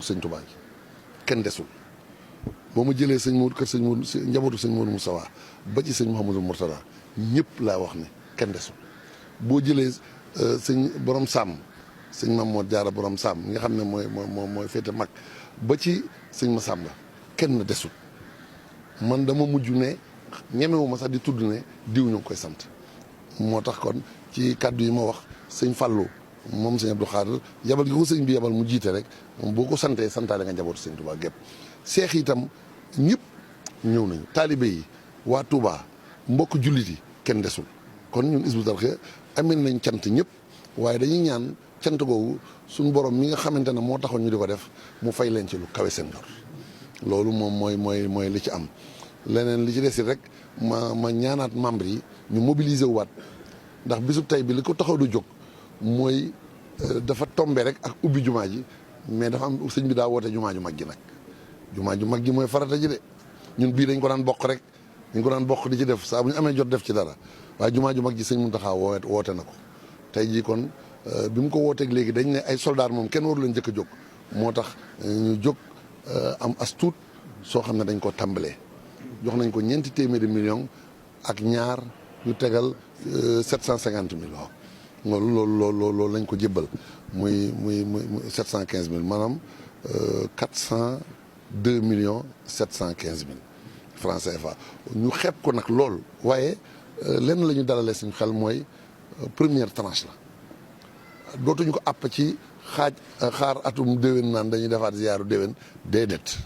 sëñ Tuubaa gi kenn desul boo ma jëlee sëñ Mour kër sëñ Mour njabootu sëñ Mour Moustapha ba ci sëñ Mouhamadou Mourtada ñëpp laa wax ne kenn desul boo jëlee sëñ borom Sàmm sëñ Mamour Diarra borom Sàmm nga xam ne mooy féete mag ba ci sëñ Massamba kenn desul man dama mujj ne ñemewuma sax di tudd ne diw ñu ngi koy sant moo tax kon ci kàddu yi ma wax sëñ Fallou moom sëñ Abdou Khadre yabal gi ko sëñ bi yabal mu jiite rek moom boo ko santee santaale nga njabootu sëñ Touba gépp seex itam ñëpp ñëw nañu taalibe yi waa Touba mbokk jullit yi kenn desul kon ñun Hizbut Tarqiyyah amee nañ cant ñëpp waaye dañuy ñaan cant googu suñu borom mi nga xamante ne moo taxoon ñu di ko def mu fay leen ci lu kawe seen njort loolu moom mooy li ci am leneen li ci des rek ma ñaanaat membre yi ñu mobiliser waat ndax bisub tey bi li ko taxaw du jóg mooy dafa tombe rek ak ubbi jumaa ji mais dafa am sëñ bi daa woote jumaa ju mag gi nag jumaa ju mag gi mooy farata ji de ñun bii dañ ko daan bokk rek dañ ko daan bokk di ci def saa bu ñu amee jot def ci dara waaye jumaa ju mag ji sëñ Muntaxa woote na ko tey jii kon bi mu ko wooteeg léegi dañ ne ay soldaar moom kenn waru leen njëkk a jóg moo tax ñu jóg am as tuut soo xam ne dañ ko tàmbalee jox nañ ko ñeenti téeméeri millions ak ñaar yu tegal 750 millions loolu lañ ko jébbal muy 715 000 maanaam 402 millions 715 000 francs CFA ñu xeeb ko nag lool waaye lenn la ñu dalalee suñu xel mooy première tranche la dootuñu ko àpp ci xaar atum déwén naan dañuy defaat ziyaaru déwén déedéet